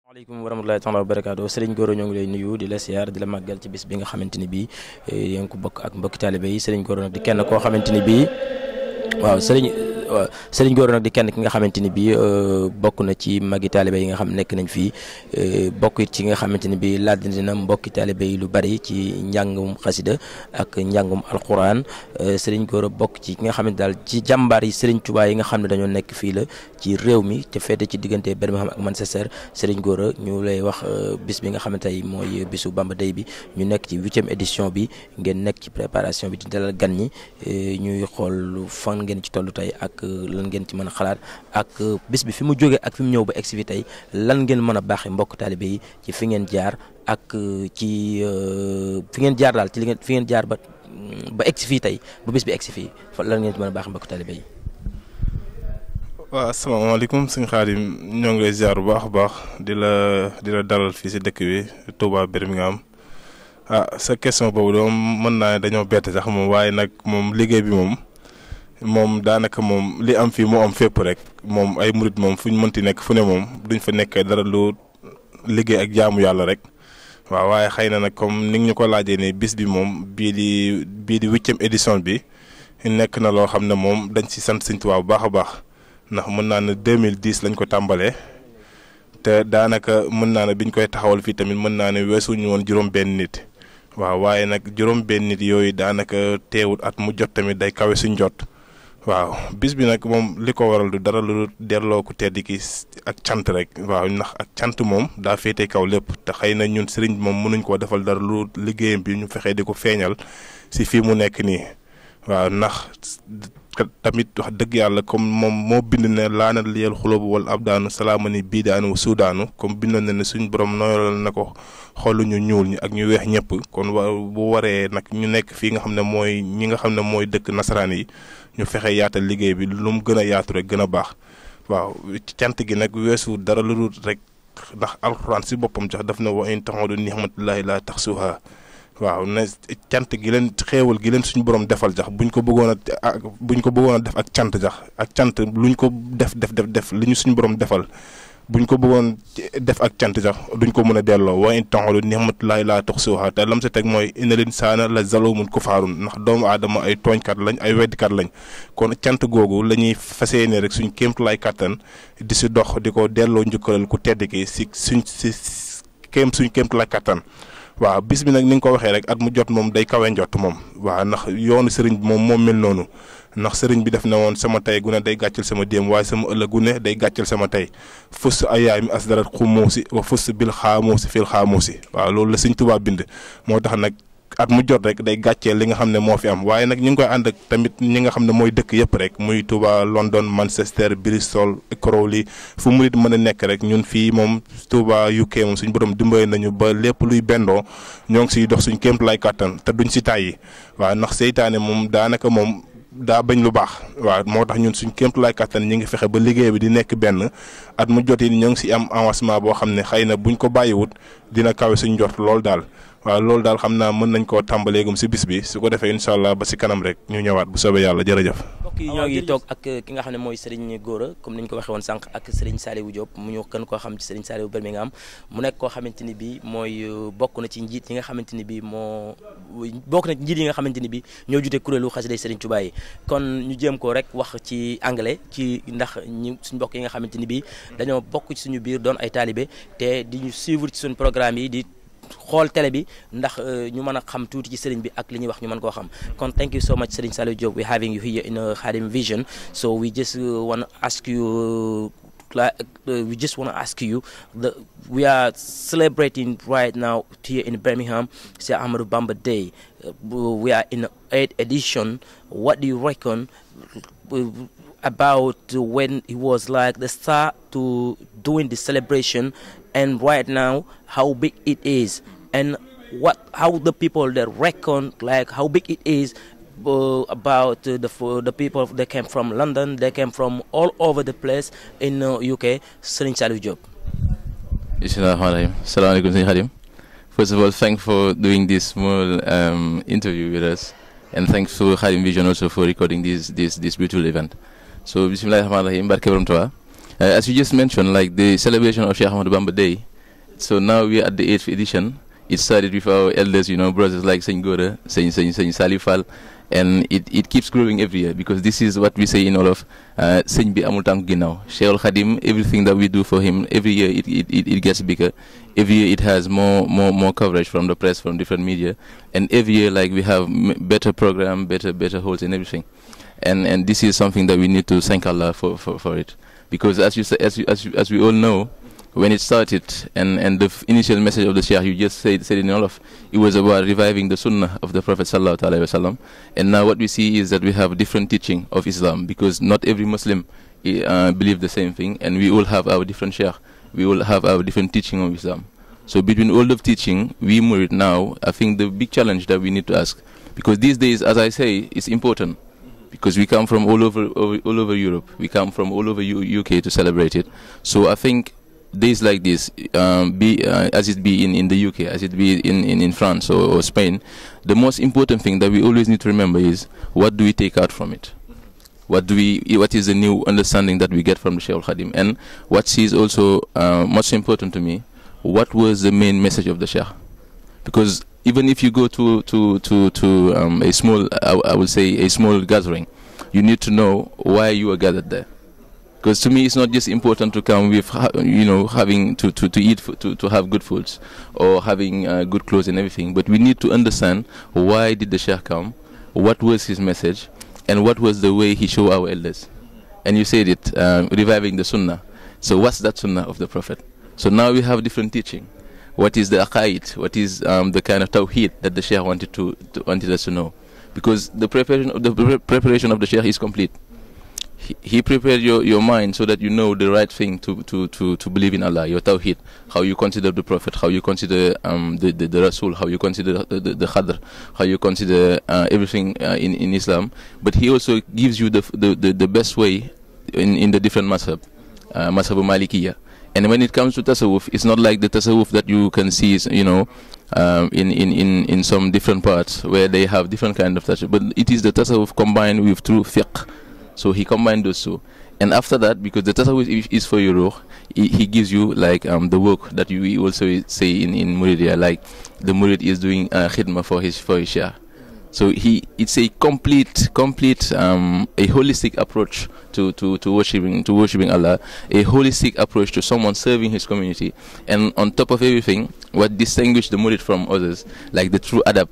Waaleykum wa rahmatullahi taala wa barakaatu Serigne Gora ñoo ngi lay nuyu di la siyaar di la màggal ci bis bi nga xamante ni bii yaa ngi ko bokk ak mbokki taalibe yi Serigne Gora nag di kenn koo xamante ni bii waaw Serigne Gora nag di kenn ki nga xamante ni bii bokk na ci magi taalibe yi nga xam nekk nañ fii bokk it ci nga xamante ni bii laaj dina mbokki taalibe yi lu bari ci njàngum xasida ak njàngum alquran Serigne Gora bokk ci ki nga xamante daal ci jàmbaar yi Serigne Touba yi nga xam ne dañoo nekk fii la ci réew mi te féete ci diggante Birmingham ak Manchester Serigne Gora ñu lay wax bis bi nga xamante ne mooy bisu Bamba Day bi ñu nekk ci 8e édition bi ngeen nekk ci préparation bi di dalal gan ñi ñuy xool fan ngeen ci tollu tey ak lan ngeen ci mën a xalaat ak bis bi fi mu jógee ak fi mu ñëw ba egsi fi tey lan ngeen mën a baaxee mbokk taalibe yi ci fi ngeen jaar ak ci fi ngeen jaar daal ci li ngeen fi ngeen jaar ba egsi fii tey ba bis bi egsi fii lan ngeen ci mën a baaxee mbokk taalibe yi. waaw asalaamaaleykum sëñ Xaadim ñoo ngi lay ziar bu baax a baax di la dalal fii si dëkk bi Touba Birmingham sa question boobu doom mën naa ne dañoo bett sax moom waaye nag moom liggéey bi moom daanaka moom li am fii moo am fépp rek moom ay murit moom fu ñu mënti nekk fu ne moom duñ fa nekk dara lu liggéey ak jaamu yàlla rek waaw waaye xëy na nag comme ni ñu ko laajee ni bis bi moom bii di 8e édition bi nekk na loo xam ne moom dañ si sant Sëñ Tuubaa bu baax a baax ndax mën naa ne 2010 lañ ko tàmbalee te daanaka mën naa ne biñ koy taxawal fii tamit mën naa ne weesuñu woon juróom-benn nit waaw waaye nag juróom-benn nit yooyu daanaka teewut at mu jot tamit day kawe suñ jot. waaw bis bi nag moom li ko waral du dara lu delloo ku tedd ki ak cant rek waaw ndax ak cant moom daa féete kaw lépp te xëy na ñun sëriñ moom mënuñ koo defal dara lu liggéeyam bi ñu fexee di ko feeñal si fii mu nekk nii waaw ndax tamit wax dëgg yàlla comme moom moo bind ne laana liyal xulóobu wala abdaanu salaamani bii daanu suudaanu comme bind na ne suñ borom nooyalal na ko xolu ñu ñuul ñi ak ñu weex ñëpp kon bu waree nag ñu nekk fii nga xam ne mooy ñi nga xam ne mooy dëkk nasaraan yi ñu fexe yaatal liggéey bi lu mu gën a yaatu rek gën a baax waaw cant gi nag weesu dara lu dul rek ndax alxuraan si boppam sax daf na wa in ta'udu ni'matallahi la tahsuha waaw ne cant gi leen xéewal gi leen suñu borom defal sax buñ ko bëggoon a def ak cant sax ak cant luñ ko def li ñu suñu borom defal buñ ko bëggoon def ak cant sax duñ ko mën a delloo wa in ta'udu ni'matallahi la tuhsuha te lam sa teg mooy innal insaana la zalumun kufaarun ndax doomu aadama ay tooñkat lañ ay weddikat lañ kon cant googu la ñuy fas yéene rek suñ kéemtulaay kattan di si dox di ko delloo njukkalal ku tedd ki suñ kéemtulaay kattan. waaw bis bi nag ni nga ko waxee rek at mu jot moom day kawe njot moom waaw ndax yoonu sëriñ bi moom mel noonu ndax sëriñ bi def na woon sama tey gu ne day gàccal sama déem waaye sama ëllëg gu ne day gàccal sama tey fus ayaay mi asdarat xumuusi wa fus bil xaamuusi fil xaamuusi waaw loolu la Sëriñ Tuubaa bind moo tax nag at mu jot rek day gàcceel li nga xam ne moo fi am waaye nag ñu ngi koy ànd ak tamit ñi nga xam ne mooy dëkk yëpp rek muy Touba London Manchester Bristol Crowley fu mu nit mën a nekk rek ñun fii moom Touba UK moom suñu borom dimbale nañu ba lépp luy bendoo ñoo ngi siy dox suñ kéem lay kàttan te duñ si tàyyi waaw ndax seytaane moom daanaka moom daa bañ lu baax waaw moo tax ñun suñ kéem lay kàttan ñi ngi fexe ba liggéey bi di nekk benn at mu jot yi ñoo ngi si am avancement boo xam ne xëy na buñ ko bàyyiwut dina kawe suñ jot lool daal. waaw loolu daal xam naa mën nañ koo tàmbaleegum si bis bi su ko defee incha allah ba si kanam rek ñu ñëwaat bu soobee yàlla jërëjëf. mbokk yi ñoo ngi toog ak ki nga xam ne mooy Serigne Gora comme ni ñu ko waxee woon sànq ak Serigne Saliou Diop mu ñu gën koo xam ci Serigne Saliou Birmingham mu nekk koo xamante ni bii mooy bokk na ci njiit yi nga xamante ni bii bokk na ci njiit yi nga xamante ni bii ñoo jute kuréelu xasida Serigne Touba yi kon ñu jéem ko rek wax ci anglais ci ndax ñi suñ mbokk yi nga xamante ni bii dañoo bokk ci suñu biir doon ay taalibe te di ñu suivre ci suñu programme yi di xool télé bi ndax ñu mën a xam tuuti ci sëriñ bi ak li ñuy wax ñu mën koo xam kon thank you so much Serigne Saliou Diop we having you here in Khadim Vision so we just want to ask you we are celebrating right now here in Birmingham Cheikh Ahmadou Bamba Day we are in 8th edition what do you reckon about when it was like the start to doing the celebration and right now how big it is and how the people that reckon like how big it is about the people that came from London they came from all over the place in UK Serigne Saliou Diop. Bismillahirrahmanirrahim. Assalamu alaikum Serigne Khadim. First of all, thanks for doing this small interview with us and thanks to Khadim Vision also for recording this beautiful event. So Bismillahirrahmanirrahim. Barke Borom Tuubaa. As you just mentioned, like the celebration of Cheikh Ahmadou Bamba Day So now we're at the 8th edition. It started with our elders, brothers like Saint Gora, Saint Salifal, and it keeps growing every year, because this is what we say in all of Saint Bi Amul Tank Ginnaw. Cheikh Al Khadim, everything that we do for him, every year it gets bigger. Every year it has more coverage from the press, from different media, and every year we have better program, better holds and everything. And this is something that we need to thank Allah for it, because as we all know, when it started, and the initial message of the Shaykh, you just said in all of, it was about reviving the Sunnah of the Prophet sallallahu alaihi wasallam. And now what we see is that we have different teaching of Islam, because not every Muslim believe the same thing, and we all have our different Shaykh, we all have our different teaching of Islam. So between all of teaching, we Murid now, I think the big challenge that we need to ask, because these days, as I say, it's important, because we come from all over Europe, we come from all over UK to celebrate it. So I think days like this, as it be in the UK, as it be in France or Spain, the most important thing that we always need to remember is, what do we take out from it? What is the new understanding that we get from the Shaykh Al Khadim? And what is also much important to me, what was the main message of the Shaykh? Because even if you go to a small, I would say a small gathering, you need to know why you are gathered there. Because to me, it's not just important to come with, having to eat, to have good foods, or having good clothes and everything. But we need to understand, why did the Shaykh come? What was his message? And what was the way he showed our elders? And you said it, reviving the Sunnah. So what's that Sunnah of the Prophet? So now we have different teaching. What is the aqaid? What is the kind of tawheed that the Shaykh wanted us to know? Because the preparation of the Shaykh is complete. He prepared your mind so that you know the right thing to believe in Allah, your tawheed, how you consider the Prophet, how you consider the Rasul, how you consider the Khadr, how you consider everything in Islam. But he also gives you the best way in the different mazhab, mazhab Malikiyya. And when it comes to tasawwuf, it's not like the tasawwuf that you can see, in some different parts where they have different kind of tasawwuf. But it is the tasawwuf combined with true fiqh. So he combined those two. And after that, because the tasawwuf is for your ruh, he gives you the work that you also say in Muridiyya, like the Murid is doing khidmah for his Shaykh. So it's a complete a holistic approach to worshiping Allah, a holistic approach to someone serving his community. And on top of everything, what distinguishes the Murid from others, like the true adab,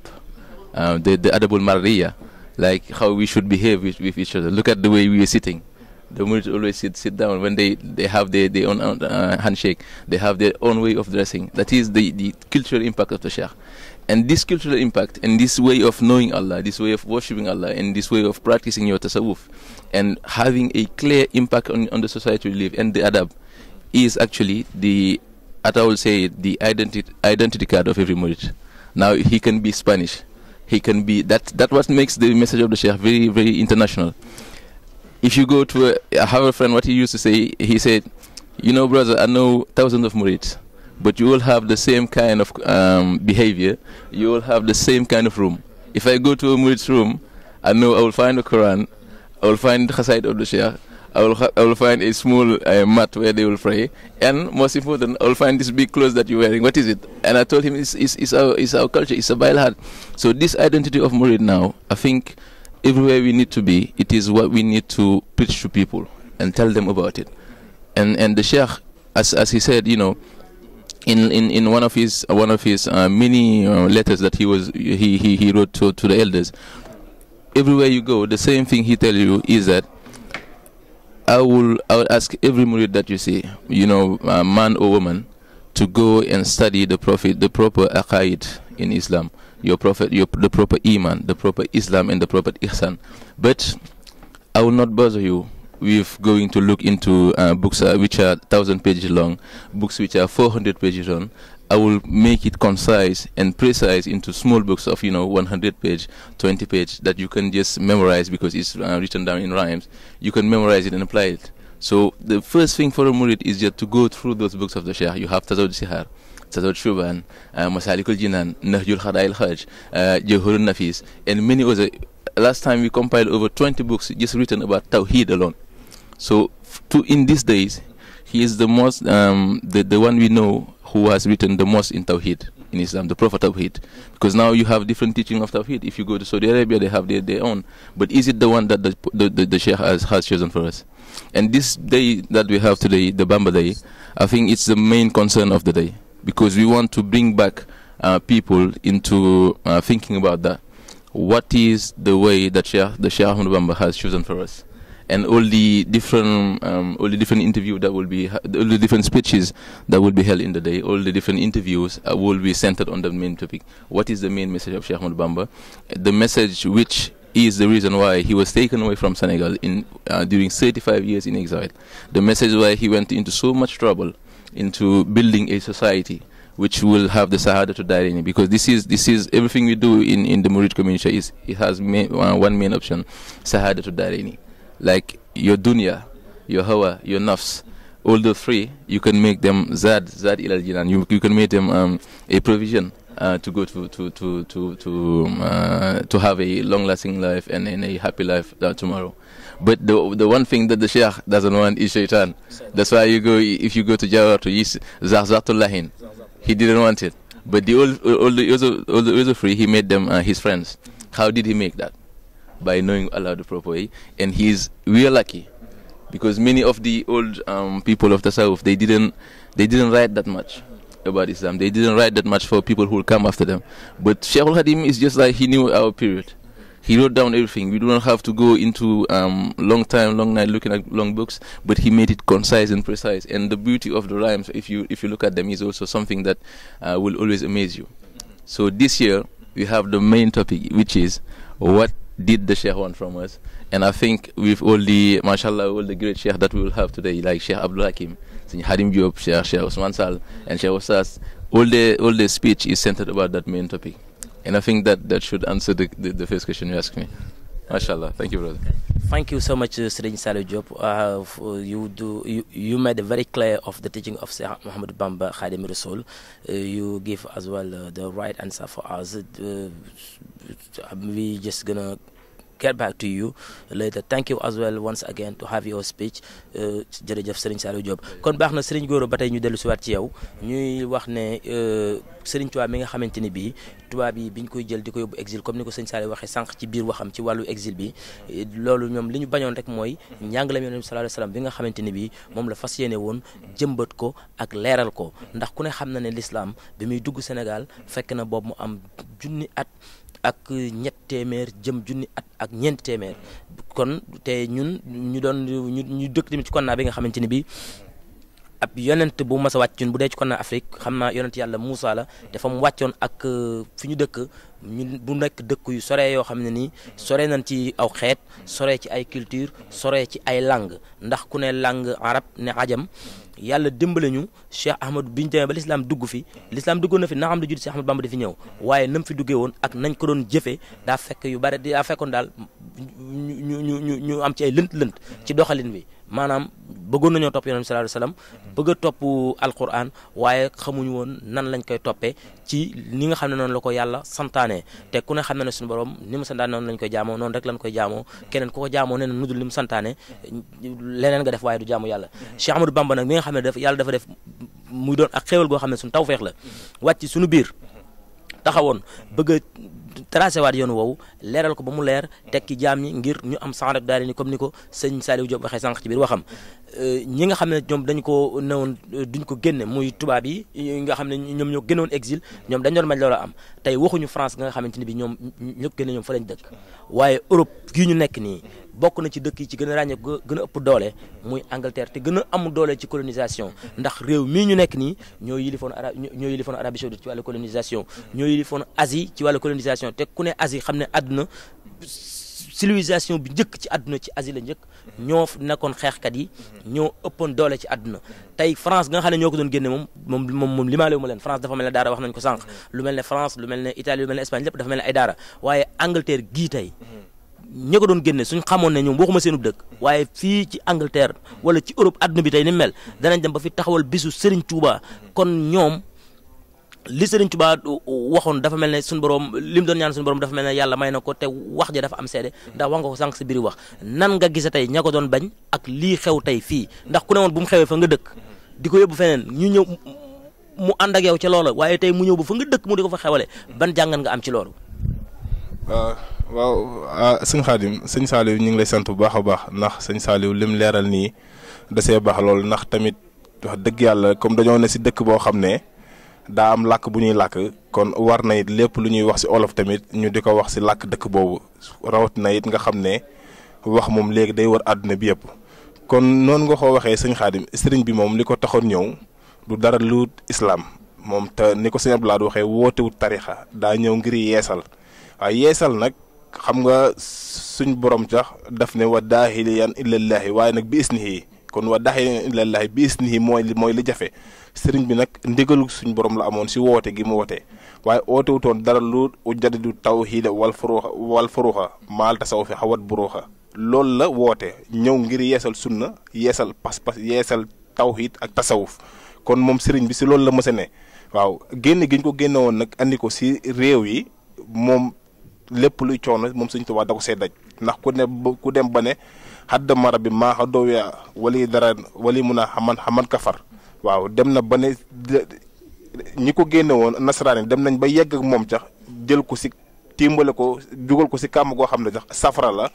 the adabul marriya, like how we should behave with each other. Look at the way we are sitting. The Murid always sit down. When they have their own handshake, they have their own way of dressing. That is the cultural impact of the Shaykh. And this cultural impact, and this way of knowing Allah, this way of worshipping Allah, and this way of practicing your tasawwuf, and having a clear impact on the society we live, and the adab, is actually the identity card of every Murid. Now he can be Spanish. He can be that what makes the message of the Shaykh very, very international. If you go to I have a friend, what he used to say, he said, brother, I know thousands of Murids, but you all have the same kind of behavior, you all have the same kind of room. If I go to a Murid's room, I know I will find the Quran, I will find the Khasaid of the Shaykh, I will find a small mat where they will pray, and most important, I will find this big clothes that you're wearing. What is it? And I told him it's our culture, it's a Bailhad. So this identity of Murid now, I think everywhere we need to be, it is what we need to preach to people and tell them about it. And the Shaykh, as he said, in one of his many letters that he wrote to the elders, everywhere you go, the same thing he tell you is that I would ask every Murid that you see, man or woman, to go and study the proper aqaid in Islam, the proper iman, the proper Islam, and the proper ihsan. But I will not bother you with going to look into books which are 1,000 pages long, books which are 400 pages long. I will make it concise and precise into small books of 100 page, 20 page that you can just memorize, because it's written down in rhymes. You can memorize it and apply it. So the first thing for a Murid is just to go through those books of the Shaykh. You have Tazawwud Sihar, Tazawwud Shuban, Masalikul Jinan, Nahjul Khada'il Khaj, Jawharun Nafis, and many others. Last time we compiled over 20 books just written about Tawheed alone. So in these days, he is the most the one we know who has written the most in Tawheed in Islam, the Prophet Tawheed. Because now you have different teaching of Tawheed. If you go to Saudi Arabia, they have their own. But is it the one that the Sheikh has chosen for us? And this day that we have today, the Bamba Day, I think it's the main concern of the day, because we want to bring back people into thinking about that. What is the way that the Sheikh Ahmad Bamba has chosen for us? And all the different interviews that will be, all the different speeches that will be held in the day, all the different interviews will be centered on the main topic. What is the main message of Sheikh Ahmad Bamba? The message which is the reason why he was taken away from Senegal during 35 years in exile. The message why he went into so much trouble into building a society which will have the Sahada to Darini, because this is everything we do in the Murid community it has one main option, Sahada to Darini. Like your dunya, your hawa, your nafs, all the three, you can make them zad ilal jinan. You can make them a provision to go to have a long-lasting life and a happy life tomorrow. But the one thing that the Sheikh doesn't want is shaitan. That's why if you go to Jawhar to Zahzatullahin, he didn't want it. But all the other three, he made them his friends. How did he make that? By knowing Allah the proper way. And we are lucky, because many of the old people of Tasawwuf, they didn't write that much about Islam. They didn't write that much for people who will come after them. But Shaykh al-Hadim is just like he knew our period. He wrote down everything. We do not have to go into long night looking at long books, but he made it concise and precise. And the beauty of the rhymes, if you look at them, is also something that will always amaze you. So this year we have the main topic, which is what did the Sheikh want from us. And I think with all the, mashallah, all the great Sheikh that we will have today, like Sheikh Abdul Hakim, Sheikh Hadim Diop, Sheikh Osman Sal, and Sheikh Osas, all the speech is centered about that main topic. And I think that should answer the first question you asked me. Mashallah. Thank you, brother. Thank you so much, Serigne Saliou Diop. You made it very clear of the teaching of Sheikh Muhammad Bamba Khadim Rasoul. You give as well the right answer for us. We just gonna get back to you later. Thank you as well once again to have your speech. Jërëjëf Serigne Saliou Diop. Kon baax na Serigne Gora ba tey ñu dellu si waat ci yow ñuy wax ne Serigne Touba mi nga xamante ni bii tubaab yi biñ koy jël di ko yóbbu exil comme ni ko Serigne Saliou waxee sànq ci biir waxam ci wàllu exil bi, loolu ñoom li ñu bañoon rek mooy njàngaleem Yonent bi sallallahu alayhi wasallam bi nga xamante ni bii moom la fas yéene woon jëmbat ko ak leeral ko, ndax ku ne xam na ne l'islam bi muy dugg Sénégal fekk na boobu mu am junni at ak ñett téeméer jëm junni at ak ñeenti téeméer. Kon te ñun ñu dëkk tamit ci konna bi nga xamante ni bii ab yonent bu mas a wàcc ñun bu dee ci konna Afrique xam naa yonent yàlla Moussa la dafa mu wàccoon ak fi ñu dëkk ñun bu nekk dëkk yu sore yoo xam ne nii sore nañ ci aw xeet, sore ci ay culture, sore ci ay langue, ndax ku ne langue arab ne ajam. Yàlla dimbale ñu Cheikh Ahmad biñu demee ba l'islam dugg fi, l'islam duggoon na fi na xam ne judd Cheikh Ahmad Bamba di fi ñëw, waaye nam fi duggee woon ak nañ ko doon jëfee daa fekk yu bari daa fekkoon daal ñu am ci ay lënt ci doxalin bi. Maanaam bëggoon nañoo topp Yonent bi sallallahu alayhi wasallam, bëgg a topp alquran, waaye xamuñu woon nan lañ koy toppee ci ni nga xam ne noonu la ko yàlla santaane. Te ku ne xam na ne suñu borom ni mu santaane noonu lañ koy jaamoo, noonu rek lañ koy jaamoo. Keneen ku ko jaamoo nee na nudul ni mu santaane leneen nga def waaye du jaamu yàlla. Cheikh Ahmadou Bamba nag mi nga xam ne yàlla dafa def muy doon ak xéewal goo xam ne suñu tawfeex la wàcc suñu biir taxawoon bëgg a tracé waat yoon woowu leeral ko ba mu leer tekki jaam ñi ngir ñu am sax rek daal ni comme ni ko sëñ Saliou Diop waxee sànq ci biir waxam. ñi nga xam ne ñoom dañ ko newoon duñ ko génne muy tubaab yi nga xam ne ñoom ñoo génnoon exil, ñoom dañ doon bañ loola am. Tey waxuñu France nga xamante ni bi ñoom ñoo génne ñoom fa lañ dëkk, waaye Europe gii ñu nekk nii bokk na ci dëkk yi ci gën a ràññee gën a ëpp doole muy Angleterre te gën a am doole ci colonisation, ndax réew mii ñu nekk nii ñoo yilifoon Arabie Saoudite ci wàllu colonisation, ñoo yilifoon Asie ci wàllu colonisation. Te ku ne Asie xam ne àdduna civilisation bi njëkk ci àdduna ci Asie la njëkk, ñoo nekkoon xeexkat yi, ñoo ëppoon doole ci àdduna. Tey France nga xam ne ñoo ko doon génne moom limaalewu ma leen. France dafa mel ne daara, wax nañ ko sànq, lu mel ne France, lu mel ne Italie, lu mel ne Espagne, lépp dafa mel ne ay daara. Waaye Angleterre gii tey ñi ko doon génne suñ xamoon ne ñoom waxuma seenub dëkk, waaye fii ci Angleterre wala ci Europe àdduna bi tey ni mel danañ dem ba fi taxawal bisu Serigne Touba. Kon ñoom li Serigne Touba waxoon dafa mel ne suñu borom li mu doon ñaan suñu borom dafa mel ne yàlla may na ko, te wax ja dafa am seede, ndax wax nga ko sànq si biir wax. Nan nga gise tey ña ko doon bañ ak lii xew tey fii, ndax ku ne woon bu mu xewee fa nga dëkk di ko yóbbu feneen ñu ñëw mu ànd ak yow ca loola waaye tey mu ñëw ba fa nga dëkk mu di ko fa xewale ban jàngat nga am ci loolu. waaw sëñ Xaadim sëñ Saliou ñu ngi lay sant bu baax a baax ndax sëñ Saliou lim leeral nii da see baax loolu ndax tamit wax dëgg yàlla comme dañoo ne si dëkk boo xam ne daa am làkk bu ñuy làkk kon war na it lépp lu ñuy wax si olof tamit ñu di ko wax si làkk dëkk boobu rawat na it nga xam ne wax moom léegi day war àdduna bi yëpp. kon noonu nga ko waxee sëñ Xaadim sëriñ bi moom li ko taxoon ñëw du dara lu islam moom te ni ko sëñ Abdoulaye waxee wootewut tarixa daa ñëw ngir yeesal waaye yeesal nag xam nga suñ borom sax daf ne wa daahiliyan illallaahi waaye nag bi isnihi kon wa daahiliyan illallaahi bi isnihi mooy li jafe sëriñ bi nag ndigalu suñ borom la amoon si woote gi mu wootee waaye ootewutoon dara lu ujjadidu tawhiida wal furuuxa maal tasawufi xawat buruuxa loolu la woote ñëw ngir yeesal sunna yeesal pas-pas yeesal tawhid ak tasawuf kon moom sëriñ bi si loolu la mës a ne waaw génn gi ñu ko génne woon nag andi ko si réew yi moom lépp luy coono moom Sëriñ Tuubaa da ko see daj ndax ku dem ba ne xadda mara bi maa xa doowe wali dara wali mun a xaman kafar waaw dem na ba ne ñi ko génne woon nasaraan yi dem nañ ba yegg ak moom sax jël ko si timbale ko dugal ko si kàmm goo xam ne sax safara la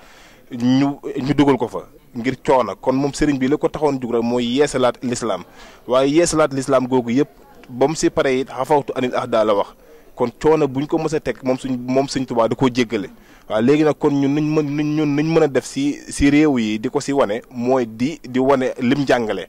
ñu dugal ko fa ngir coono kon moom sëriñ bi li ko taxoon jug rek mooy yeesalaat lislaam waaye yeesalaat lislaam googu yëpp ba mu si pare it xafawtu anil ahda la wax kon coono buñ ko mës a teg moom Sëriñ Tuubaa da koo jéggale waaw léegi nag kon ñun nuñ mën a def si réew yi di ko si wane mooy di wane lim jàngale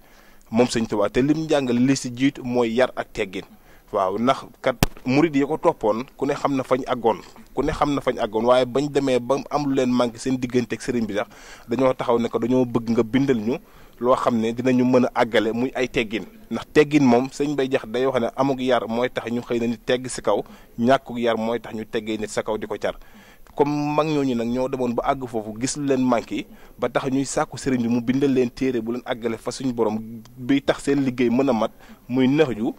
moom Sëriñ Tuubaa te lim jàngale li si jiitu mooy yar ak teggin waaw ndax kat murid yi ko toppoon ku ne xam na fañ àggoon waaye bañ demee ba am lu leen manqué seen diggante ak sëriñ bi sax dañoo taxaw ne ko dañoo bëgg nga bindal ñu loo xam ne dinañu mën a àggale muy ay teggin ndax teggin moom sëñ Bay Jax day wax ne amuk yar mooy tax ñu xëy na nit tegg si kaw ñàkkuk yar mooy tax ñu teggee nit sa kaw di ko car comme mag ñooñu nag ñoo demoon ba àgg foofu gis lu leen manqué ba tax ñuy sàkku sëriñ bi mu bindal leen téere bu leen àggale fa suñu borom bi tax seen liggéey mën a mat muy nëx ju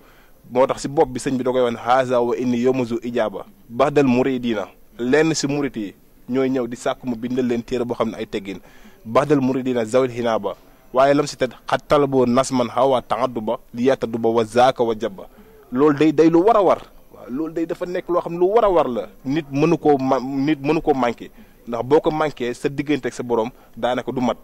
moo tax si bopp bi sëñ bi da koy wax ne haza wa inni yomazu ijaaba baxdal muridina lenn si murit yi ñooy ñëw di sàkku mu bindal leen téere boo xam ne ay teggin baxdal muridina zawil hinaaba waaye lam si te xat talaboo nasman xawaa taxaddu ba li yattadu ba wa zaaka wa jabba loolu day lu war a war waaw loolu day dafa nekk loo xam ne lu war a war la nit mënu koo manqué ndax boo ko manqué sa diggante ak sa borom daanaka du mat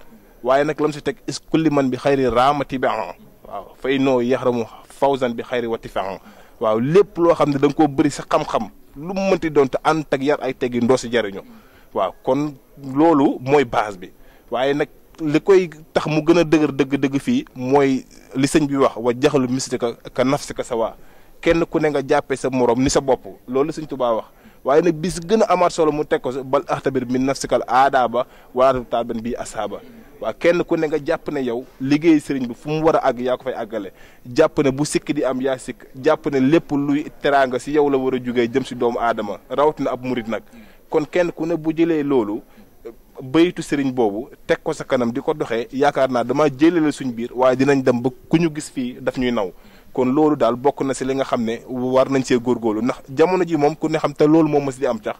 waaye nag lam si teg is kulli man bi xayri raamati bi waaw fay noo yaxramu fawzan bi xayri wati fan waaw lépp loo xam ne da nga koo bëri sa xam-xam lu mu mënti doon te ànd ak yar ay teggi ndoo si jariñu waaw kon loolu mooy base bi waaye nag li koy tax mu gën a dëgër dëgg fii mooy li sëñ bi wax wa jaxalu mistika ka nafsika sawa kenn ku ne nga jàppee sa morom ni sa bopp loolu sëñ Tuubaa wax waaye nag bis gën a amaat solo mu teg ko bal axtabir min nafsikal aadaaba wala taaban bii asaaba waaw kenn ku ne nga jàpp ne yow liggéey sëriñ bi fu mu war a àgg yaa ko fay àggale jàpp ne bu sikk di am yaa sikk jàpp ne lépp luy teraanga si yow la war a jugee jëm si doomu aadama rawatina ab murit nag kon kenn ku ne bu jëlee loolu baytu sëriñ boobu teg ko sa kanam di ko doxee yaakaar naa dama jëlale suñ biir waaye dinañ dem ba ku ñu gis fii daf ñuy naw kon loolu daal bokk na si li nga xam ne war nañ see góorgóorlu ndax jamono ji moom ku ne xam te loolu moom mos di am tax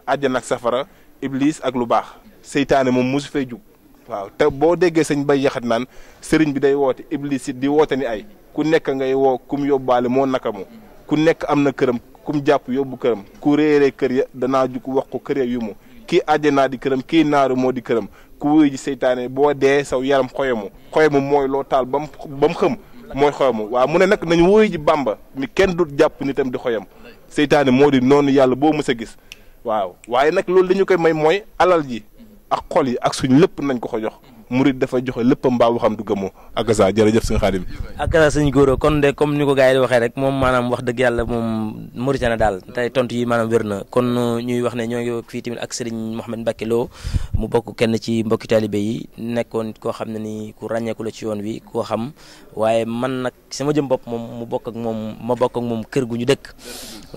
àjjana ak safara iblis ak lu baax seytaane moom mosu fay jug waaw te boo déggee sëñ Bay Jaxate naan sëriñ bi day woote iblis it di woote ni ay ku nekk ngay woo kum yóbbaale moo naka mu ku nekk am na këram kum jàpp yóbbu këram ku réeree kër ya danaa jug wax ko kër ya yu mu kii àjjanaa di këram kii naaru moo di këram ku wuyu ji seytaane boo dee saw yaram xoyamu mooy loo taal ba mu xëm mooy xoyamu waaw mu ne nag nañu wuyu ji Bàmba mi kenn du jàpp nitam di xoyam seytaane moo di noonu yàlla boo mës a gis waaw waaye nag loolu dañu koy may mooy alal ji ak xol yi ak suñ lépp nañ ko jox murid dafa joxe léppam mbaa waxam du gëmoo ak sa jërëjëf sëñ Xaadim ak sëñ Gora kon de comme ni ko gars yi di waxee rek moom maanaam wax dëgg yàlla moom Mauritanie daal tey tontu yi maanaam wér na kon ñuy wax ne ñoo ngi fii tamit ak Serigne Mouhamed Mbacké Lo mu bokk kenn ci mbokki talibé yi nekkoon koo xam ne ni ku ràññeeku la ci yoon wi koo xam waaye man nag sama jëm bopp moom mu bokk ak moom ma bokk ak moom kër gu ñu dëkk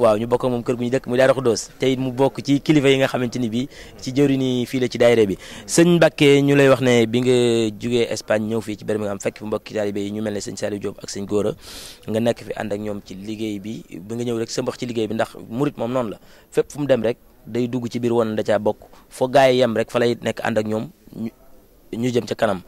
waaw ñu bokk ak moom kër gu ñu dëkk muy Daaru Xudoos te it mu bokk ci kilifa yi nga xamante ni bi ci jëwri ni fii la ci daayira bi sëñ Mbacké ñu lay wax ne bi nga jugee Espagne ñëw fii ci Birmingham fekk fi mbokki talibé yi ñu mel ne sëñ Saliou Diop ak sëñ Gora nga nekk fi ànd ak ñoom ci liggéey bi nga ñëw rek sa mbax ci liggéey bi ndax murit moom noonu la fépp fu mu dem rek day dugg ci biir woon da caa bokk foo gaay yi yem rek fa lay nekk ànd ak ñoom ñu jëm ca kanam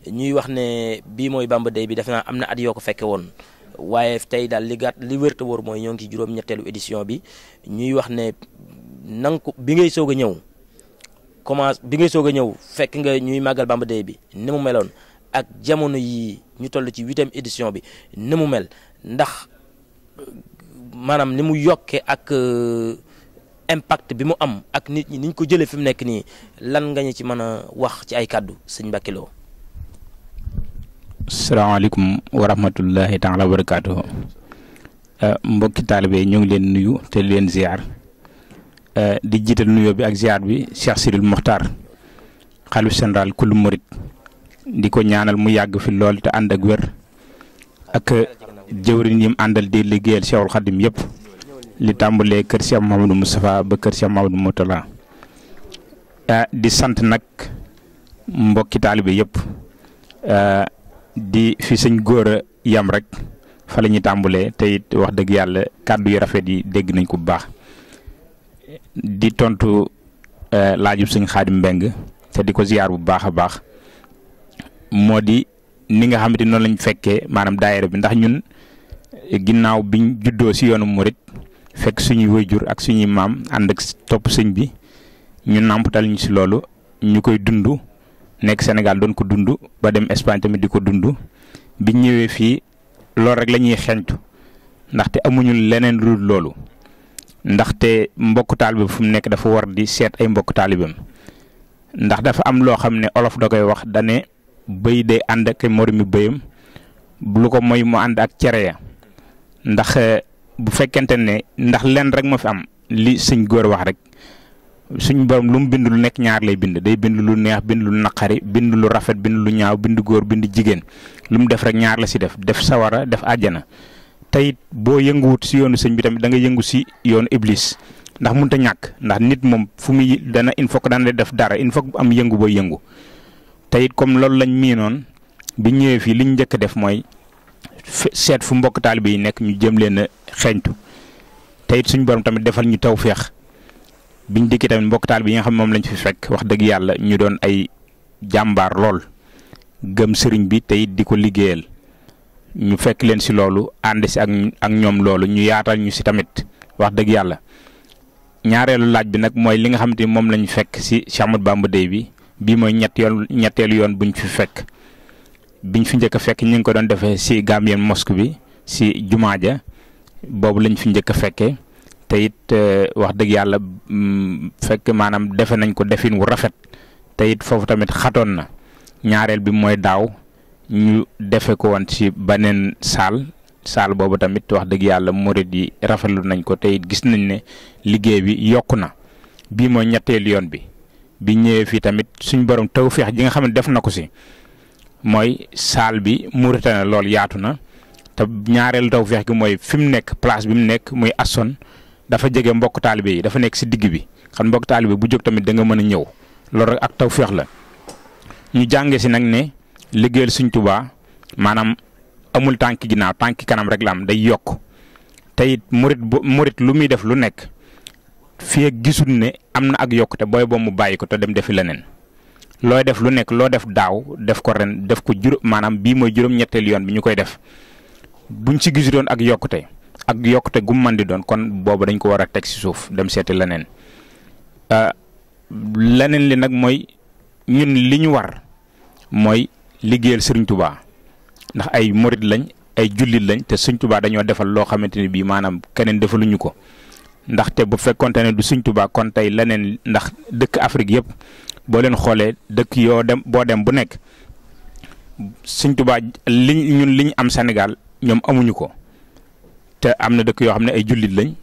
ñuy wax ne bii mooy Bamba Day bi def naa am na at yoo ko fekke woon waaye tey daal li wér te wóor mooy ñoo ngi ci juróom-ñetteelu édition bi ñuy wax ne nang ko bi ngay soog a ñëw fekk nga ñuy màggal Bamba Day bi ni mu meloon ak jamono yi ñu toll ci 8e édition bi ni mu mel ndax maanaam ni mu yokkee ak impact bi mu am ak nit ñi niñ ko jëlee fi mu nekk nii lan nga ñu ci mën a wax ci ay kàddu sëñ Mbacke Lo. salaamaaleykum wa rahmatullahi taala wa barakaatuhu. Mbokki taalibe ñu ngi leen nuyu te leen ziar di jiital nuyoo bi ak ziar bi Cheikh Sidil Mokhtar xalif général kullu murit di ko ñaanal mu yàgg fi lool te ànd ak wér ak jëwriñ yi mu àndal di liggéeyal Cheikhul Khadim yëpp li tàmbalee kër Cheikh Mouhamadou Moustapha ba kër Cheikh Mouhamadou Moutala di sant nag mbokki taalibe yëpp di fi sëñ Gora yam rek fa la ñuy tàmbalee te it wax dëgg yàlla kàddu yu rafet yi dégg nañ ko bu baax di tontu laajub sëñ Xaadim Mbeng te di ko ziar bu baax a baax moo di ni nga xamante noonu lañ fekkee maanaam daayira bi ndax ñun ginnaaw biñ juddoo si yoonu murit fekk suñuy waajur ak suñuy maam ànd ak topp sëñ bi ñu nàmpatal ñu si loolu ñu koy dund nekk Sénégal doon ko dund ba dem Espagne tamit di ko dund biñ ñëwee fii loolu rek la ñuy xeeñtu ndaxte amuñu leneen lu dul loolu ndaxte mbokk taalibe fu mu nekk dafa war di seet ay mbokk taalibeem ndax dafa am loo xam ne olof da koy wax dane bëy day ànd ak moromi bëyam lu ko mooy mu ànd ak cere ya ndax bu fekkente ne ndax lenn rek moo fi am li sëñ Góor wax rek suñ borom lu mu bind lu nekk ñaar lay bind day bind lu neex bind lu naqari bind lu rafet bind lu ñaaw bind góor bind jigéen lu mu def rek ñaar la si def sawara def àjjana teyit boo yënguwut si yoonu sëñ bi tamit da nga yëngu si yoonu iblis ndax mënut a ñàkk ndax nit moom fu muy dana il faut que dana def dara il faut que am yëngu booy yëngu teyit comme loolu lañ miinoon bi ñëwee fii liñ njëkk a def mooy seet fu mbokk taalibe yi nekk ñu jëm leen a xeeñtu teyit suñ borom tamit defal ñu tawféex biñ dikkee tamit mbokk taalibe yi nga xam moom lañ fi fekk wax dëgg yàlla ñu doon ay jàmbaar lool gëm sëriñ bi teyit di ko liggéeyal ñu fekk leen si loolu ànd si ak ñoom loolu ñu yaatal ñu si tamit wax dëgg yàlla ñaareelu laaj bi nag mooy li nga xamante ni moom lañu fekk si Cheikh Ahmadou Bamba Day bi bii mooy ñetteelu yoon buñ fi fekk biñ fi njëkk a fekk ñu ngi ko doon defee si Gambien mosque bi si jumaa ja boobu lañ fi njëkk a fekkee te it wax dëgg yàlla fekk maanaam defe nañ ko defin wu rafet te it foofu tamit xatoon na ñaareel bi mooy daaw ñu defe ko woon si beneen saal boobu tamit wax dëgg yàlla murid yi rafetlu nañ ko te it gis nañ ne liggéey bi yokku na bii mooy ñetteelu yoon bi ñëwee fii tamit suñ borom tawfeex ji nga xam ne def na ko si mooy saal bi murite na lool yaatu na te ñaareelu tawfeex gi mooy fi mu nekk place bi mu nekk muy Assone dafa jege mbokk taalibe yi dafa nekk si digg bi xam mbokk taalibe bu jóg tamit da nga mën a ñëw loolu rek ak tawfeex la ñu jànge si nag ne liggéeyal Sëñ Tuubaa maanaam amul tànki ginnaaw tànki kanam rek la am day yokk te it murit lu muy def lu nekk fii ak gisul ne am na ak yokkute booy boo mu bàyyi ko te dem defi leneen looy def lu nekk loo def daaw def ko ren def ko maanaam bii mooy juróom-ñetteelu yoon bi ñu koy def buñ ci gisutoon ak yokkute gu mën di doon kon boobu dañ ko war a teg si suuf dem seeti leneen leneen li nag mooy ñun li ñu war mooy liggéeyal Sëriñ Tuubaa ndax ay murit lañ ay jullit lañ te Sëriñ Tuubaa dañoo defal loo xamante ni bii maanaam keneen defaluñu ko ndaxte bu fekkonte ne du Sëriñ Tuubaa kon tey leneen ndax dëkk Afrique yëpp boo leen xoolee dëkk yoo dem boo dem bu nekk Sëriñ Tuubaa ñun li ñu am Sénégal ñoom amuñu ko te am na dëkk yoo xam ne ay jullit lañ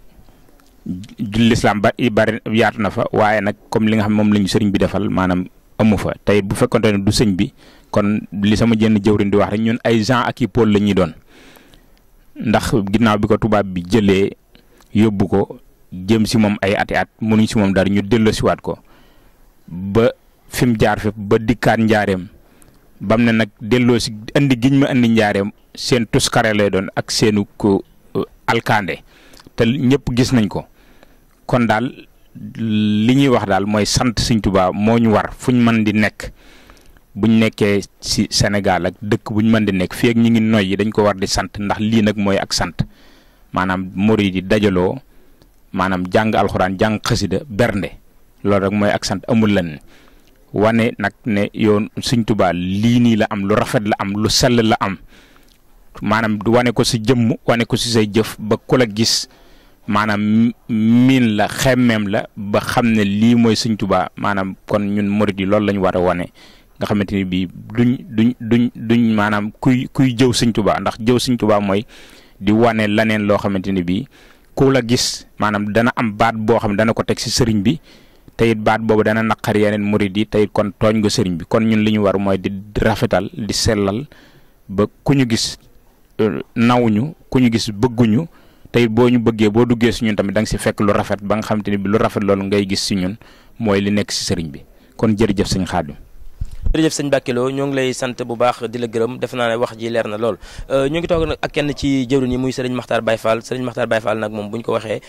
lislaam bari yaatu na fa waaye nag comme li nga xam moom lañu sëriñ bi defal maanaam amu fa tey bu fekkonte ne du sëñ bi kon li sama jënn jëwriñ di wax rek ñun ay Jean ak i Paul la ñuy doon ndax ginnaaw bi ko tubaab bi jëlee yóbbu ko jëm si moom ay ati at mënuñ si moom dara ñu delloosiwaat ko ba fi mu jaar fépp ba dikkaat njaareem bam ne nag delloo si indi giñ ma indi njaareem seen tuskare lay doon ak seenu ko alkande te ñëpp gis nañ ko kon daal li ñuy wax daal mooy sant Sëñ Tuubaa moo ñu war fuñ mën di nekk buñ nekkee ci Sénégal ak dëkk buñ mën di nekk fii ak ñi ngi noy yi dañ ko war di sant ndax lii nag mooy ak sant maanaam murid yi dajaloo maanaam jàng alxuraan jàng xasida bernde loolu rek mooy ak sant amul lenn wane nag ne yoon Sëñ Tuubaa lii nii la am lu rafet la am lu sell la am maanaam wane ko si jëmm wane ko si say jëf ba ku la gis maanaam miin la xemmeem la ba xam ne lii mooy Sëñ Tuubaa maanaam kon ñun murid yi loolu la ñu war a wane nga xamante ni bii duñ maanaam kuy jëw Sëñ Tuubaa ndax jëw Sëñ Tuubaa mooy di wane laneen loo xamante ni bii ku la gis maanaam dana am baat boo xam ne dana ko teg si sëriñ bi te it baat boobu dana naqar yeneen murid yi te it kon tooñ nga sëriñ bi kon ñun li ñu war mooy di rafetal di sellal ba ku ñu gis nawuñu ku ñu gis bëgguñu te it boo ñu bëggee boo duggee si ñun tamit da nga si fekk lu rafet ba nga xamante ni bi lu rafet loolu ngay gis si ñun mooy li nekk si sëriñ bi kon jërëjëf sëñ Xaadim. jërëjëf sëñ Mbacke Lo ñoo ngi lay sant bu baax di la gërëm def naa ne wax ji leer na lool ñu ngi toog nag ak kenn ci jëwriñ yi muy Serigne Makhtar Baye Fall Serigne Makhtar Baye Fall nag moom bu ñu ko waxee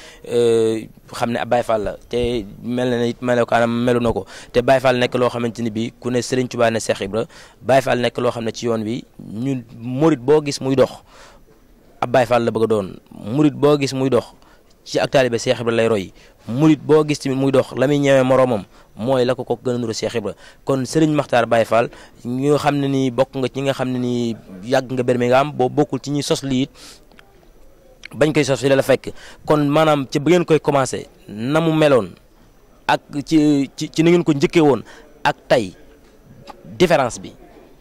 xam ne ab Baye Fall la te mel na ne it melokaanam melu na ko te Baye Fall nekk loo xamante ni bii ku ne Serigne Touba ne Cheikh Ibra Baye Fall nekk loo xam ne ci yoon wi ñun murit boo gis muy dox ab Baye Fall la bëgg a doon murit boo gis muy dox ci ak taalibe Cheikh Ibra lay roy murit boo gis tamit muy dox la muy ñëwee moroomam mooy la ko gën a nuru Cheikh Ibra kon Serigne Makhtar Baye Fall ñi nga xam ne nii bokk nga ci ñi nga xam ne nii yàgg nga Birmingham boo bokkul ci ñi sos lii it bañ koy sos fi la fekk kon maanaam ci ba ngeen koy commencé na mu meloon ak ci ni ngeen ko njëkkee woon ak tey différence bi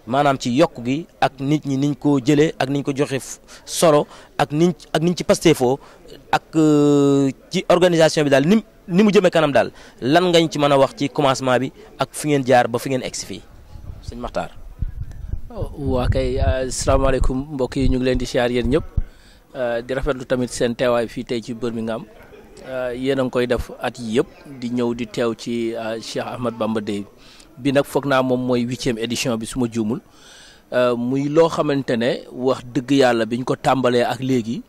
maanaam ci yokk gi ak nit ñi niñ ko jëlee ak niñ ko joxe solo ak niñ ci pasteefoo ak ci organisation bi daal ni mu jëmee kanam daal lan ngañ ci mën a wax ci commencement bi ak fi ngeen jaar ba fi ngeen egsi fii sëñ Makhtar. waa kay asalaamaaleykum mbokk yi ñu ngi leen di siyaar yéen ñëpp di rafetlu tamit seen teewaay fii tey ci Birmingham yéen a ngi koy def at yi yëpp di ñëw di teew ci Cheikh Ahmad Bamba Day bi nag foog naa moom mooy 8e édition bi su ma juumul muy loo xamante ne wax dëgg yàlla biñ ko tàmbalee ak léegi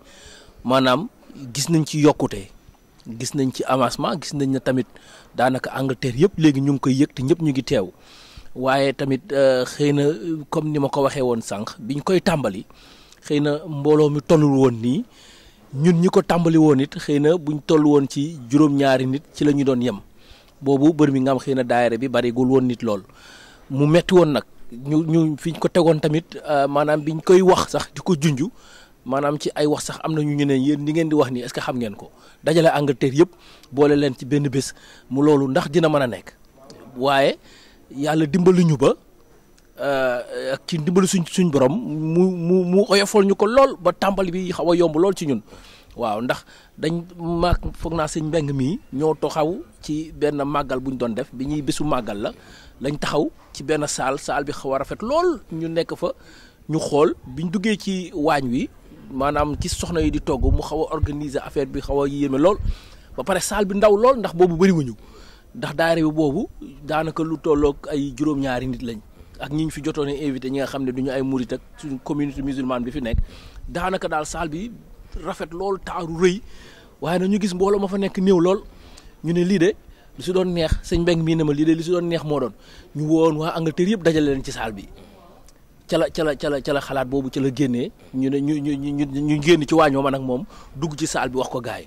maanaam gis nañ ci yokkute gis nañ ci avancement gis nañ ne tamit daanaka Angleterre yëpp léegi ñu ngi koy yëg te ñëpp ñu ngi teew waaye tamit xëy na comme ni ma ko waxee woon sànq biñ koy tàmbali xëy na mbooloo mi tollul woon nii ñun ñi ko tàmbali woon it xëy na buñ toll woon ci juróom-ñaari nit ci la ñu doon yem boobu Birmingham xëy na daayira bi bareegul woon nit lool mu metti woon nag ñu fiñ ko tegoon tamit maanaam biñ koy wax sax di ko junj maanaam ci ay wax sax am na ñu ne yéen li ngeen di wax nii est-ce que xam ngeen ko dajale Angleterre yëpp boole leen ci benn bés mu loolu ndax dina mën a nekk waaye yàlla dimbali ñu ba ak ci dimbali suñ borom mu oyofal ñu ko lool ba tàmbali bi xaw a yomb lool ci ñun waaw ndax dañ maag foog naa sëñ Mbeng mii ñoo taxaw ci benn màggal bu ñu doon def bi ñuy bésu màggal la lañ taxaw ci benn saal bi xaw a rafet lool ñu nekk fa ñu xool biñ duggee ci waañ wi maanaam ci soxna yi di togg mu xaw a organiser affaire bi xaw a yéeme lool ba pare saal bi ndaw lool ndax boobu bëriwuñu ndax daayira bi boobu daanaka lu tolloog ay juróom-ñaari nit lañ ak ñi ñu fi jotoon invité ñi nga xam ne duñu ay murit ak suñu communauté musulmane bi fi nekk daanaka daal saal bi rafet lool taaru rëy waaye nag ñu gis mbooloo ma fa nekk néew lool ñu ne lii de lu si doon neex sëñ Mbeng mii ne ma lii de li si doon neex moo doon ñu woon waa Angleterre yëpp dajale leen ci saal bi ca la xalaat boobu ca la génnee ñu ne ñu génn ci waañoo man ak moom dugg ci saal bi wax ko gaay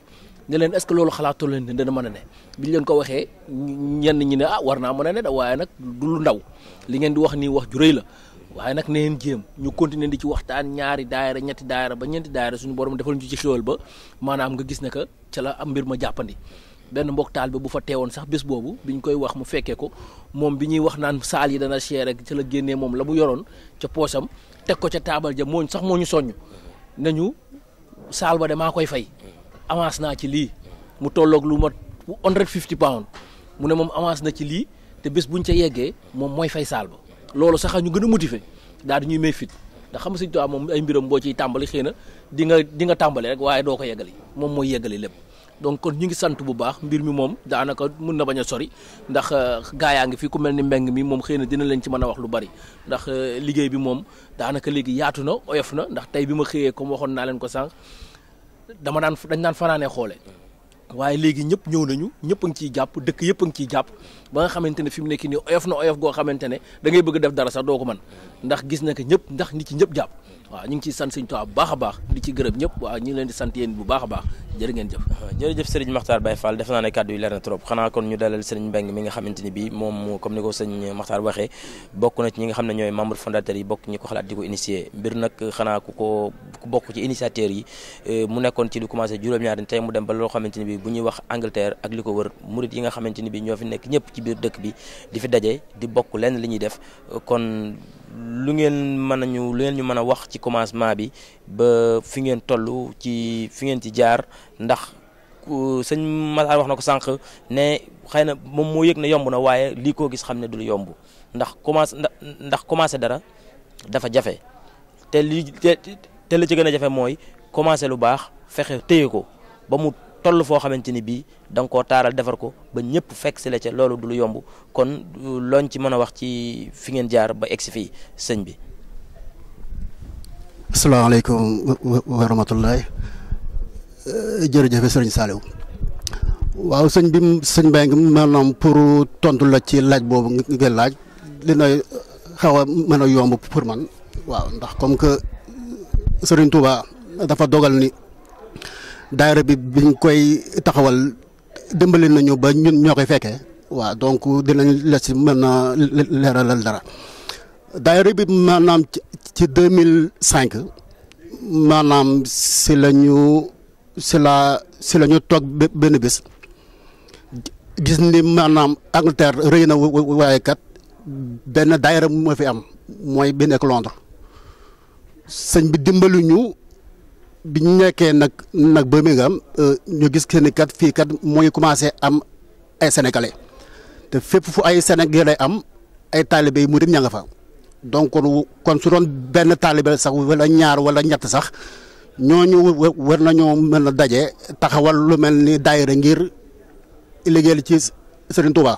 ne leen est-ce que loolu xalaatoo leen ne dana mën a ne biñ leen ko waxee ñenn ñi ne war naa mën a ne da waaye nag du lu ndaw li ngeen di wax nii wax ju rëy la waaye nag ne ngeen jéem ñu continuer di ci waxtaan ñaari daayira ñetti daayira ba ñeenti daayira suñu borom defal ñu ci xéwal ba maanaam nga gis ne que ca la am mbir ma jàppandi benn mbokk taal bi bu fa teewoon sax bés boobu biñ koy wax mu fekkee ko moom bi ñuy wax naan saal yi dana cher rek ca la génnee moom la mu yoroon ca poosam teg ko ca taabal ja moo ñu soññ nañu saal ba de maa koy fay avance naa ci lii mu tolloog lu mat 150 pounds mu ne moom avance na ci lii te bés buñ ca yeggee moom mooy fay saal ba loolu sax ñu gën a motiver daal di ñuy may fit ndax xam nga Sëñ Tuubaa moom ay mbiram boo ciy tàmbali xëy na di nga tàmbali rek waaye doo ko yeggali moom mooy yeggali lépp donc kon ñu ngi sant bu baax mbir mi moom daanaka mun na bañ a sori ndax gaa yaa ngi fi ku mel ni Mbeng mi moom xëy na dina leen ci mën a wax lu bari ndax liggéey bi moom daanaka léegi yaatu na oyof na ndax tey bi ma xëyee comme waxoon naa leen ko sànq dañ daan fanaanee xoole waaye léegi ñëpp ñëw nañu ñëpp a ngi ciy jàpp dëkk yëpp a ngi ciy jàpp ba nga xamante ne fi mu nekk nii oyof na oyof goo xamante ne da ngay bëgg def dara sax doo ko mën ndax gis na que ñëpp ndax nit ci ñëpp jàpp waaw ñu ngi ciy sant Sëñ Tuubaa bu baax a baax di ci gërëm ñëpp waaw ñu ngi leen di sant yéen bu baax a baax jërë ngeen jëf. jërëjëf Serigne Makhtar Baye Fall def naa ne kàddu yi leer na trop xanaa kon ñu dalal Serigne Mbengue mi nga xamante ni bii moom comme ni ko sëñ Makhtar waxee bokk na ci ñi nga xam ne ñooy membre fondateur yi bokk ñi ko xalaat di ko initier mbir nag xanaa ku bokk ci initiateur yi mu nekkoon ci lu commencé juróom-ñaari tey mu dem ba loo xamante ni bii bu ñuy wax Angleterre ak li ko wër murit yi nga xamante ni bii ñoo fi nekk ñëpp ci biir dëkk bi di fi daje di bokk lenn li ñuy def kon lu ngeen ñu mën a wax ci commencement bi ba fi ngeen toll ci fi ngeen ci jaar ndax sëñ Makhtar wax na ko sànq ne xëy na moom moo yëg ne yomb na waaye lii koo gis xam ne du lu yomb ndax commencé dara dafa jafe te li ci gën a jafe mooy commencé lu baax fexe téye ko ba mu toll foo xamante ni bii da nga koo taaral defar ko ba ñëpp fekk si la ca loolu du lu yomb kon looñ ci mën a wax ci fi ngeen jaar ba egsi fii sëñ bi. asalaamaaleykum wa rahmatullahi jërëjëf sëriñ Saliou waaw sëñ Mbengue maanaam pour tontu la ci laaj boobu ngeen laaj dina xaw a mën a yomb pour man waaw ndax comme que sëriñ Touba dafa dogal ni daayira bi biñ koy taxawal dimbali nañu ba ñun ñoo koy fekkee waaw donc dinañ la ci mën a leeralal dara daayira bi maanaam ci 2005 maanaam si la ñu toog benn bés gis ni maanaam Angleterre rëy na waaye kat benn daayira moo fi am mooy bi nekk Londres sëñ bi dimbali ñu bi ñu nekkee nag Birmingham ñu gis que ni kat fii kat mooy commencé am ay sénégalais te fépp fu ay sénégalais am ay taalibe yi murit ña nga fa donc kon su doon benn taalibe sax wala ñaar wala ñett sax ñooñu war nañoo mën a daje taxawal lu mel ni daayira ngir liggéeyal ci Serigne Touba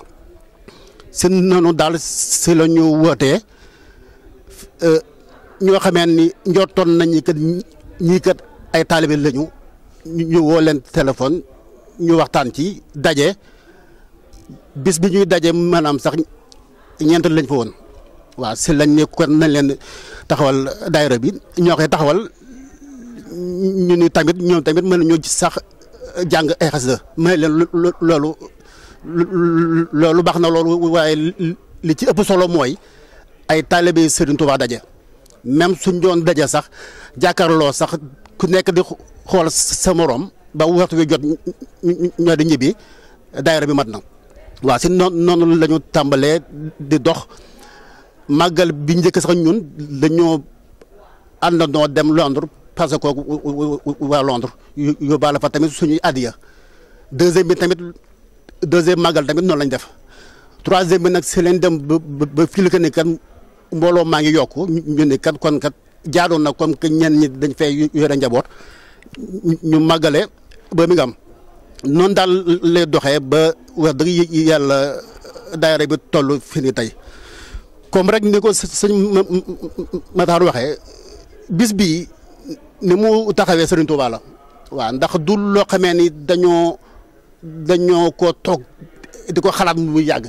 si noonu daal si la ñu wootee ñoo xamee ni njortoon nañu kat ñii kat ay taalibe lañu ñu woo leen téléphone ñu waxtaan ci daje bis bi ñuy daje maanaam sax ñeent lañ fa woon waaw si lañ ne kon nañ leen taxawal daayira bi ñoo koy taxawal ñu ni tamit ñoom tamit mën nañoo sax jàng ay xasida may leen loolu baax na loolu waaye li ci ëpp solo mooy ay taalibe Serigne Touba daje même suñ doon daje sax jàkkaarloo sax ku nekk di xool sa morom ba waxtu wi jot ñoo di ñibbi daayira bi mat na waaw si noonu la ñu tàmbalee di dox màggal bi njëkk sax ñun dañoo àndandoo dem Londres parce que waa Londres yóbbaale fa tamit suñuy addiya deuxième màggal tamit noonu lañ def troisième bi nag si leen dem ba fii que ni kat mbooloo maa ngi yokku ñu ne kat kon kat jaadoon na comme que ñenn ñi dañ fay yore njaboot ñu màggale ba mi nga am noonu daal lay doxee ba wax dëgg yàlla daayira bi toll fi ni tey comme rek ni ko sëñ Makhtar waxee bis bii ni mu taxawee Serigne Touba la waaw ndax du loo xamee ni dañoo ko toog di ko xalaat mu yàgg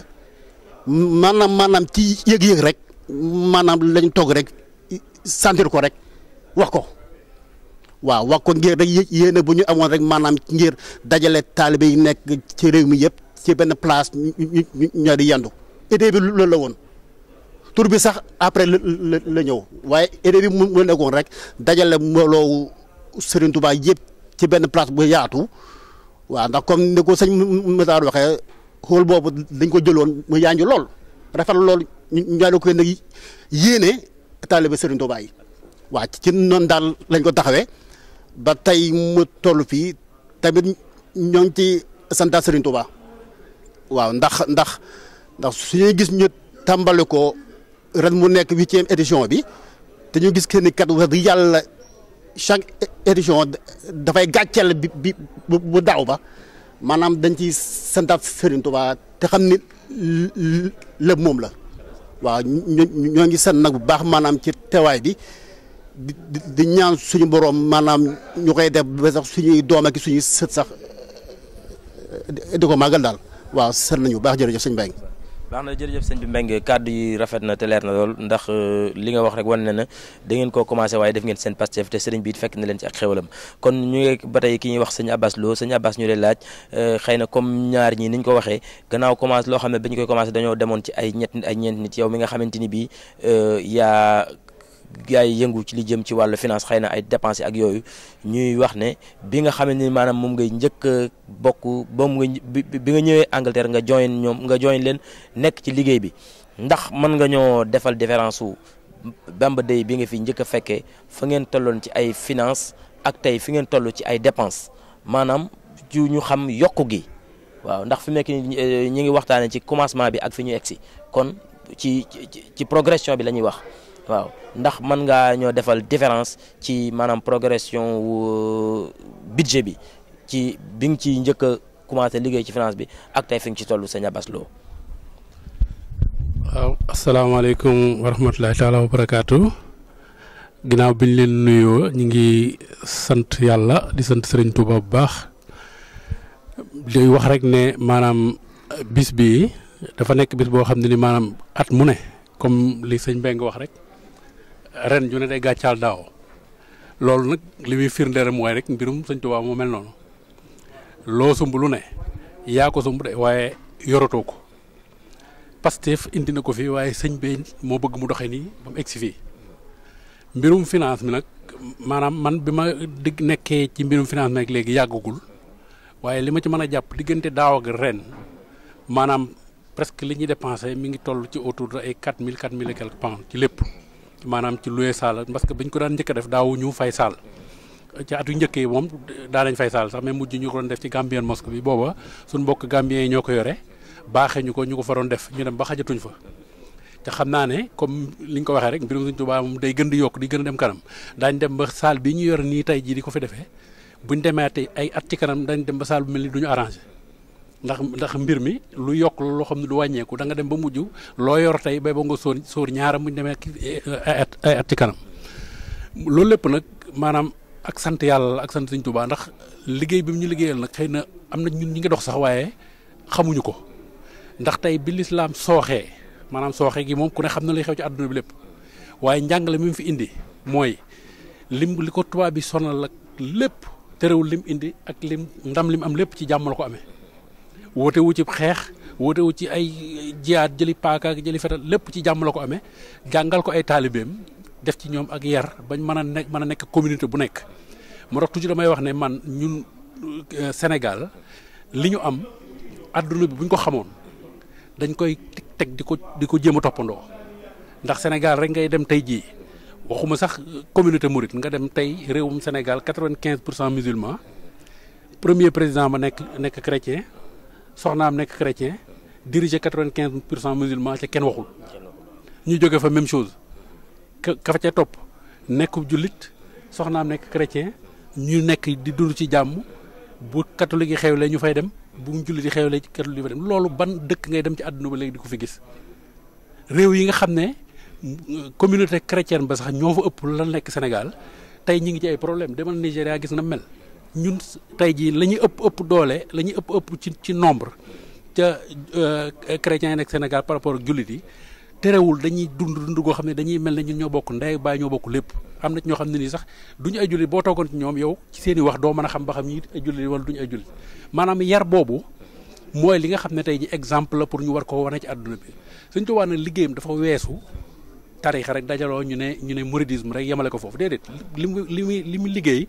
maanaam ci yëg-yëg rek maanaam lañ toog rek sentir ko rek wax ko waaw wax ko ngir rek yéene bu ñu amoon rek maanaam ngir dajale taalibe yi nekk ci réew mi yëpp ci benn place ñoo di yendu idée bi loolu la woon tur bi sax après la ñëw waaye idée bi mu nekkoon rek dajale mbooloo Serigne Touba yëpp ci benn place bu yaatu waaw ndax comme ni ko sëñ Makhtar waxee xool boobu dañ ko jëloon mu yaanju lool rafet lool ñu koy nag yéene taalibe Serigne Touba yi waaw ci noonu daal lañ ko taxawee ba tey mu toll fii tamit ñoo ngi ci santa Serigne Touba waaw ndax suñuy gis ñu tàmbali ko ren mu nekk 8e édition bi te ñu gis que ni kat wax dëgg yàlla chaque édition dafay gàcceel bi bu daaw ba maanaam dañ ci santaat Serigne Touba te xam ni lépp moom la waaw ñoo ngi sant nag bu baax maanaam ci teewaay bi di ñaan suñu borom maanaam ñu koy def ba sax suñuy doom ak suñuy sët sax di ko màggal daal waaw sant nañu bu baax jërëjëf sëñ Mbengue. baax na jërëjëf sëñ bi Mbengue kàddu yi rafet na te leer na lool ndax li nga wax rek wane na da ngeen koo commencé waaye def ngeen seen Pastef te sëriñ bi it fekk na leen ci ak xéwalam kon ñu ngi ba tey ki ñuy wax sëñ Abbas Lo sëñ Abbas ñu lay laaj xëy na comme ñaar ñi niñ ko waxee gannaaw commencé loo xam ne ba ñu koy commencé dañoo demoon ci ay ñett nit ay ñeent nit yow mi nga xamante ni bii yaa yëngu ci li jëm ci wàllu finance xëy na ay dépenses ak yooyu ñuy wax ne bi nga xamante ni maanaam moom ngay njëkk a bokk moom nga bi nga ñëwee Angleterre nga join leen nekk ci liggéey bi ndax mën nga ñoo defal différence su Bamba Day bi nga fi njëkk a fekkee fa ngeen tolloon ci ay finance ak tey fi ngeen toll ci ay dépenses maanaam ci ñu xam yokku gi waaw ndax fi mu nekk ñi ngi waxtaanee ci commencement bi ak fi ñu egsi kon ci progression bi la ñuy wax. waaw ndax mën ngaa ñoo defal différence ci maanaam progression wu budget bi ci bi nga ci njëkk a commencé liggéey ci finance bi ak tey fi nga ci toll sëñ Abbas Lo. waaw asalaamaaleykum wa rahmatulahi taala wa barakaatu ginnaaw bi ñu leen nuyoo ñu ngi sant yàlla di sant Serigne Touba bu baax di wax rek ne maanaam bis bi dafa nekk bis boo xam ne ni maanaam at mu ne comme li sëñ Mbengue wax rek. ren ju ne day gàccaal daaw loolu nag li muy firndeere mooy rek mbirum sëñ Tuubaa moo mel noonu loo sumb lu ne yaa ko sumb de waaye yoratoo ko Pastef indi na ko fi waaye sëñ bi moo bëgg mu doxee nii ba mu egsi fii mbirum finance mi nag maanaam man bi ma nekkee ci mbirum finance mi nag léegi yàggagul waaye li ma ci mën a jàpp diggante daaw ak ren maanaam presque li ñuy dépensé mi ngi toll ci autour de ay 4000 et quelques pounds ci lépp. maanaam ci loué saal parce que bañ ko daan njëkk a def daawu ñu fay saal ci at yu njëkk yi moom daa nañ fay saal sax mais mujj ñu ko doon def ci Gambian Mosque bi booba suñ mbokk Gambien yi ñoo ko yore baaxee ñu ko fa doon def ñu dem ba xajatuñ fa te xam naa ne comme li ñu ko waxee rek mbirum Sëñ Tuubaa moom day gën di yokk di gën a dem kanam daañ dem ba saal bi ñu yore nii tey jii di ko fi defee buñ demee tey ay at ci kanam dañ dem ba saal bu mel ni duñu arrangé ndax mbir mi lu yokk loo xam ne du wàññeeku da nga dem ba mujj loo yor tey bay ba nga sóor ñaaram buñ demee ay at ci kanam loolu lépp nag maanaam ak sant yàlla la ak sant Sëñ Tuubaa ndax liggéey bi mu ñu liggéeyal nag xëy na am na ñun ñi ngi dox sax waaye xamuñu ko ndax tey bi lislaam sooxee maanaam sooxee gi moom ku ne xam na lay xew ci àdduna bi lépp waaye njàngale mi mu fi indi mooy li ko tubaab bi sonal ak lépp terewul lim indi ak ndam lim am lépp ci jàmm la ko amee woote wu ci xeex woote wu ci ay jiyaat jëli paaka ak jëli fetal lépp ci jàmm la ko amee jàngal ko ay taalibeem def ci ñoom ak yar bañ mën a nekk communauté bu nekk moo tax toujours damay wax ne man ñun Sénégal li ñu am adduna bi bu ñu ko xamoon dañ koy teg di ko jéem a toppandoo ndax Sénégal rek ngay dem tey jii waxuma sax communauté mouride nga dem tey réewum Sénégal 95% musulman premier président ma nekk chrétien soxnaam nekk chrétien diriger 95% musulman ca kenn waxul ñu jóge fa même chose ka fa ca topp nekk jullit soxnaam nekk chrétien ñu nekk di dund ci jàmm bu catholique yi xewle ñu fay dem bu jullit yi xewle ci catholique yi fay dem loolu ban dëkk ngay dem ci àdduna ba léegi di ko fi gis réew yi nga xam ne communauté chrétienne ba sax ñoo fa ëpp la nekk Sénégal tey ñi ngi ci ay problème demal Nigéria gis na mel ñun tey jii la ñuy ëpp doole la ñuy ëpp ci nombre ca chrétiens yi nekk Sénégal par rapport ak jullit yi terewul dañuy dund goo xam ne dañuy mel ne ñun ñoo bokk ndey baay ñoo bokk lépp am na ci ñoo xam ne nii sax duñu ay jullit boo toogoon ci ñoom yow ci seen i wax doo mën a xam ba xam ñi ay jullit wala duñu ay jullit maanaam yar boobu mooy li nga xam ne tey ji exemple la pour ñu war ko wane ci àdduna bi Sëñ Tuubaa nag liggéeyam dafa weesu tarixa rek dajaloo ñu ne mouridisme rek yemale ko foofu déedéet li mu liggéey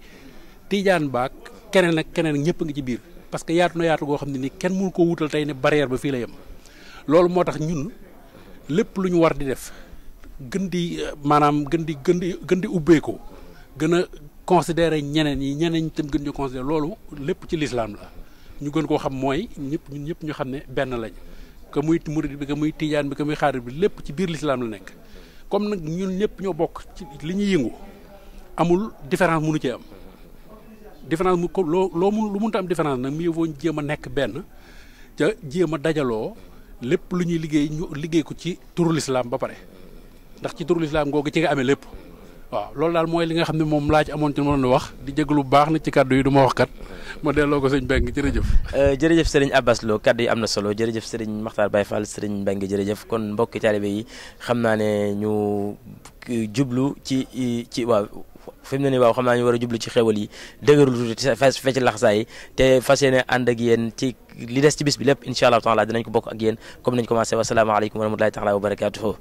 Tijaan baak keneen ak keneen ñëpp ngi ci biir parce que yaatu na yaatu goo xam ne ni kenn mënu ko wutal tey ne barrière ba fii la yem loolu moo tax ñun lépp lu ñu war di def gën di ubbeeku gën a considérer ñeneen itam gën ñu considérer loolu lépp ci lislaam la ñu gën koo xam mooy ñun ñëpp ñu xam ne benn lañ que muy murid bi que muy tijaan bi que muy xaadir bi lépp ci biir lislaam la nekk comme nag ñun ñëpp ñoo bokk ci li ñuy yëngu amul différence mënu cee am différence mu ko lu mënta am différence nag mieux vaut jéem a nekk benn ca jéem a dajaloo lépp lu ñuy liggéey ñu liggéey ko ci turu lislaam ba pare ndax ci turu lislaam googu ci nga amee lépp waaw loolu daal mooy li nga xam ne moom laa ci amoon ci mënoon wax di jégalu bu baax nag ci kàddu yi du ma wax kat ma delloo ko sëñ Mbengue jërëjëf. jërëjëf Serigne Abbas Lo kàddu yi am na solo jërëjëf Serigne Makhtar Baye Fall Serigne Mbengue jërëjëf kon mbokki taalibe yi xam naa ne ñu jublu ci waaw fi mu ne nii waaw xam naa ñu war a jublu ci xewal yi dëgërul tuuti fecc laxasaa yi te fas yéene ànd ak yéen ci li des ci bis bi lépp incha allah taala dinañ ko bokk ak yéen comme nañ commencé wasalaamaaleykum wa rahmatulahi taala wa barakaatuhu